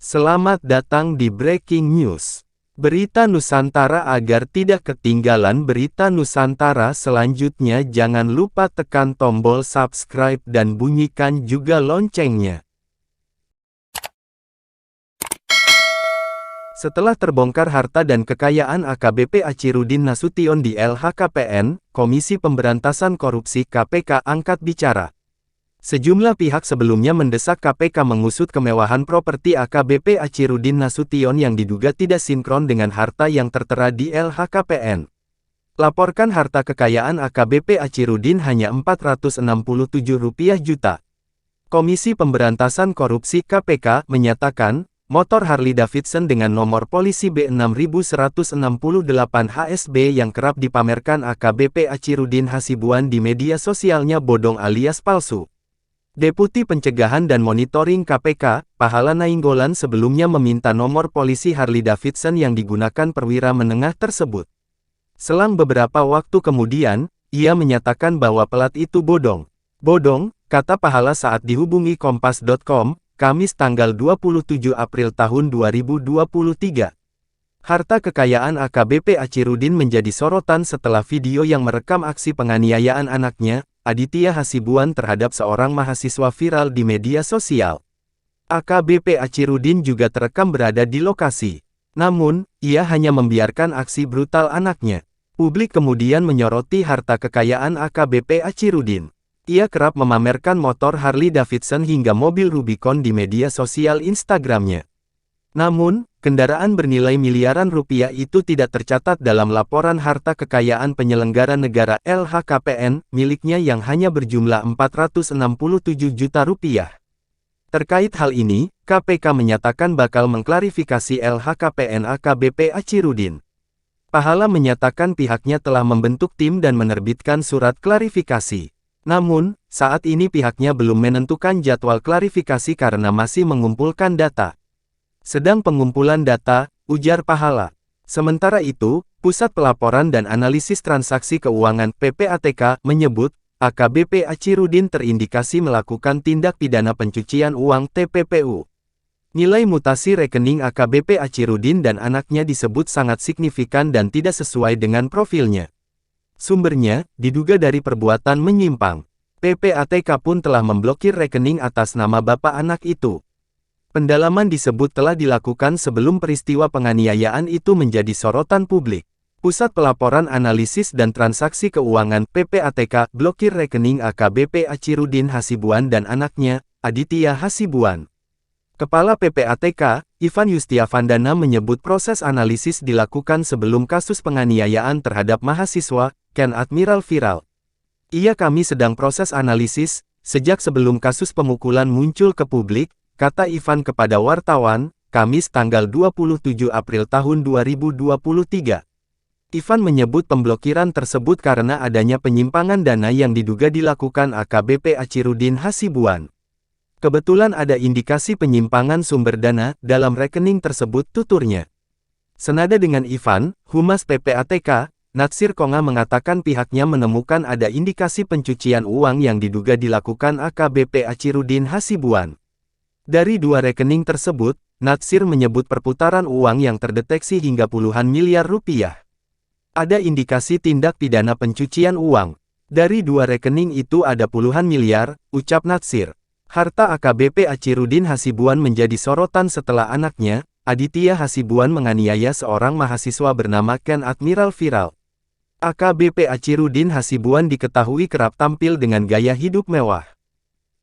Selamat datang di Breaking News. Berita Nusantara. Agar tidak ketinggalan berita Nusantara selanjutnya, jangan lupa tekan tombol subscribe dan bunyikan juga loncengnya. Setelah terbongkar harta dan kekayaan AKBP Achirudin Nasution di LHKPN, Komisi Pemberantasan Korupsi (KPK) angkat bicara. Sejumlah pihak sebelumnya mendesak KPK mengusut kemewahan properti AKBP Achirudin Nasution yang diduga tidak sinkron dengan harta yang tertera di LHKPN. Laporkan harta kekayaan AKBP Achirudin hanya Rp467 juta. Komisi Pemberantasan Korupsi (KPK) menyatakan, motor Harley Davidson dengan nomor polisi B6168 HSB yang kerap dipamerkan AKBP Achirudin Hasibuan di media sosialnya bodong alias palsu. Deputi Pencegahan dan Monitoring KPK, Pahala Nainggolan sebelumnya meminta nomor polisi Harley Davidson yang digunakan perwira menengah tersebut. Selang beberapa waktu kemudian, ia menyatakan bahwa pelat itu bodong. Bodong, kata Pahala saat dihubungi Kompas.com, Kamis tanggal 27 April tahun 2023. Harta kekayaan AKBP Achirudin menjadi sorotan setelah video yang merekam aksi penganiayaan anaknya, Aditya Hasibuan terhadap seorang mahasiswa viral di media sosial. AKBP Achirudin juga terekam berada di lokasi. Namun, ia hanya membiarkan aksi brutal anaknya. Publik kemudian menyoroti harta kekayaan AKBP Achirudin. Ia kerap memamerkan motor Harley Davidson hingga mobil Rubicon di media sosial Instagramnya. Namun, kendaraan bernilai miliaran rupiah itu tidak tercatat dalam laporan harta kekayaan penyelenggara negara LHKPN miliknya yang hanya berjumlah Rp467 juta. Terkait hal ini, KPK menyatakan bakal mengklarifikasi LHKPN AKBP Achirudin. Pahala menyatakan pihaknya telah membentuk tim dan menerbitkan surat klarifikasi. Namun, saat ini pihaknya belum menentukan jadwal klarifikasi karena masih mengumpulkan data. Sedang pengumpulan data, ujar Pahala. Sementara itu, Pusat Pelaporan dan Analisis Transaksi Keuangan (PPATK) menyebut, AKBP Achirudin terindikasi melakukan tindak pidana pencucian uang (TPPU). Nilai mutasi rekening AKBP Achirudin dan anaknya disebut sangat signifikan dan tidak sesuai dengan profilnya. Sumbernya, diduga dari perbuatan menyimpang. PPATK pun telah memblokir rekening atas nama bapak anak itu. Pendalaman disebut telah dilakukan sebelum peristiwa penganiayaan itu menjadi sorotan publik. Pusat Pelaporan Analisis dan Transaksi Keuangan (PPATK) blokir rekening AKBP Achirudin Hasibuan dan anaknya, Aditya Hasibuan. Kepala PPATK, Ivan Yustiavandana menyebut proses analisis dilakukan sebelum kasus penganiayaan terhadap mahasiswa, Ken Admiral viral. Kami sedang proses analisis, sejak sebelum kasus pemukulan muncul ke publik, kata Ivan kepada wartawan, Kamis tanggal 27 April tahun 2023. Ivan menyebut pemblokiran tersebut karena adanya penyimpangan dana yang diduga dilakukan AKBP Achirudin Hasibuan. Kebetulan ada indikasi penyimpangan sumber dana dalam rekening tersebut, tuturnya. Senada dengan Ivan, Humas PPATK, Natsir Konga mengatakan pihaknya menemukan ada indikasi pencucian uang yang diduga dilakukan AKBP Achirudin Hasibuan. Dari dua rekening tersebut, Natsir menyebut perputaran uang yang terdeteksi hingga puluhan miliar rupiah. Ada indikasi tindak pidana pencucian uang. Dari dua rekening itu ada puluhan miliar, ucap Natsir. Harta AKBP Achirudin Hasibuan menjadi sorotan setelah anaknya, Aditya Hasibuan menganiaya seorang mahasiswa bernama Ken Admiral viral. AKBP Achirudin Hasibuan diketahui kerap tampil dengan gaya hidup mewah.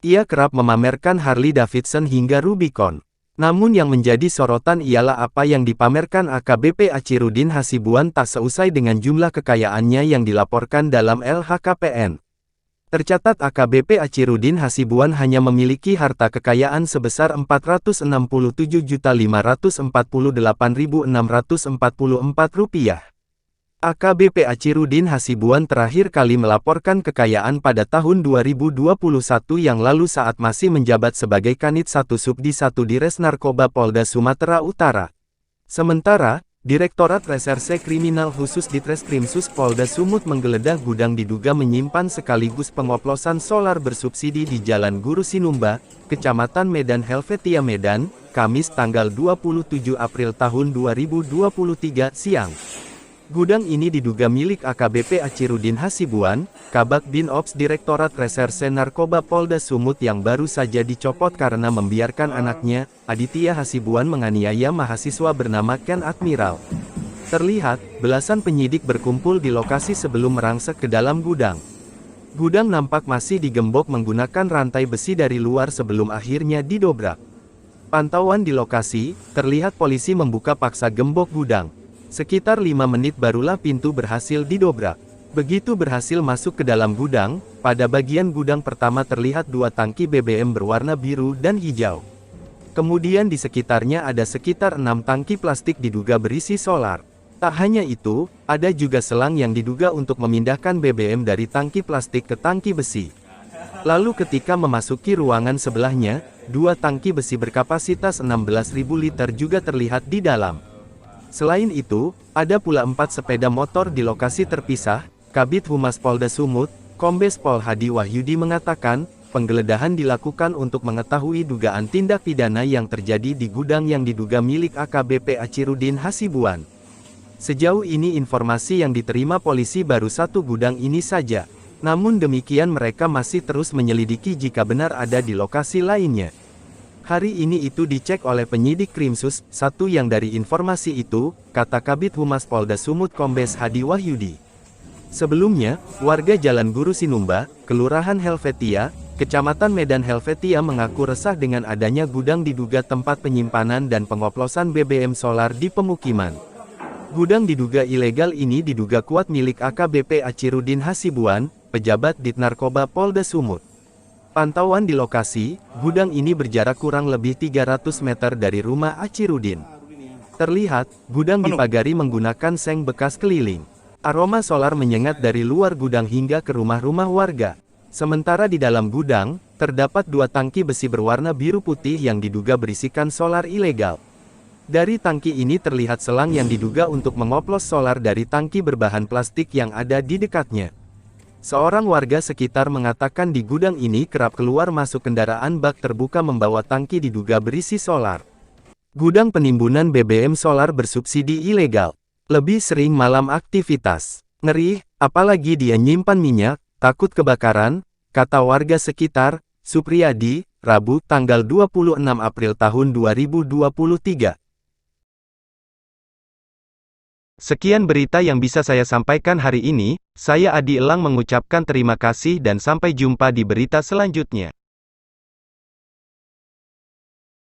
Ia kerap memamerkan Harley Davidson hingga Rubicon. Namun yang menjadi sorotan ialah apa yang dipamerkan AKBP Achirudin Hasibuan tak seusai dengan jumlah kekayaannya yang dilaporkan dalam LHKPN. Tercatat AKBP Achirudin Hasibuan hanya memiliki harta kekayaan sebesar Rp467.548.644. AKBP Achirudin Hasibuan terakhir kali melaporkan kekayaan pada tahun 2021 yang lalu saat masih menjabat sebagai Kanit 1 Subdit 1 Dires Narkoba Polda Sumatera Utara. Sementara, Direktorat Reserse Kriminal Khusus Ditreskrimsus Polda Sumut menggeledah gudang diduga menyimpan sekaligus pengoplosan solar bersubsidi di Jalan Guru Sinumba, Kecamatan Medan Helvetia Medan, Kamis tanggal 27 April tahun 2023 siang. Gudang ini diduga milik AKBP Achirudin Hasibuan, Kabak Bin Ops Direktorat Reserse Narkoba Polda Sumut yang baru saja dicopot karena membiarkan anaknya, Aditya Hasibuan menganiaya mahasiswa bernama Ken Admiral. Terlihat, belasan penyidik berkumpul di lokasi sebelum merangsek ke dalam gudang. Gudang nampak masih digembok menggunakan rantai besi dari luar sebelum akhirnya didobrak. Pantauan di lokasi, terlihat polisi membuka paksa gembok gudang. Sekitar 5 menit barulah pintu berhasil didobrak. Begitu berhasil masuk ke dalam gudang, pada bagian gudang pertama terlihat 2 tangki BBM berwarna biru dan hijau. Kemudian di sekitarnya ada sekitar 6 tangki plastik diduga berisi solar. Tak hanya itu, ada juga selang yang diduga untuk memindahkan BBM dari tangki plastik ke tangki besi. Lalu ketika memasuki ruangan sebelahnya, 2 tangki besi berkapasitas 16.000 liter juga terlihat di dalam. Selain itu, ada pula 4 sepeda motor di lokasi terpisah. Kabid Humas Polda Sumut, Kombes Pol Hadi Wahyudi mengatakan, penggeledahan dilakukan untuk mengetahui dugaan tindak pidana yang terjadi di gudang yang diduga milik AKBP Achirudin Hasibuan. Sejauh ini informasi yang diterima polisi baru 1 gudang ini saja. Namun demikian mereka masih terus menyelidiki jika benar ada di lokasi lainnya. Hari ini itu dicek oleh penyidik Krimsus, 1 yang dari informasi itu, kata Kabid Humas Polda Sumut Kombes Hadi Wahyudi. Sebelumnya, warga Jalan Guru Sinumba, Kelurahan Helvetia, Kecamatan Medan Helvetia mengaku resah dengan adanya gudang diduga tempat penyimpanan dan pengoplosan BBM solar di pemukiman. Gudang diduga ilegal ini diduga kuat milik AKBP Achirudin Hasibuan, pejabat Ditnarkoba Polda Sumut. Pantauan di lokasi, gudang ini berjarak kurang lebih 300 meter dari rumah Achirudin. Terlihat, gudang dipagari menggunakan seng bekas keliling. Aroma solar menyengat dari luar gudang hingga ke rumah-rumah warga. Sementara di dalam gudang, terdapat 2 tangki besi berwarna biru putih yang diduga berisikan solar ilegal. Dari tangki ini terlihat selang yang diduga untuk mengoplos solar dari tangki berbahan plastik yang ada di dekatnya. Seorang warga sekitar mengatakan di gudang ini kerap keluar masuk kendaraan bak terbuka membawa tangki diduga berisi solar. Gudang penimbunan BBM solar bersubsidi ilegal. Lebih sering malam aktivitas. Ngeri, apalagi dia nyimpan minyak, takut kebakaran, kata warga sekitar, Supriyadi, Rabu tanggal 26 April tahun 2023. Sekian berita yang bisa saya sampaikan hari ini, saya Adi Elang mengucapkan terima kasih dan sampai jumpa di berita selanjutnya.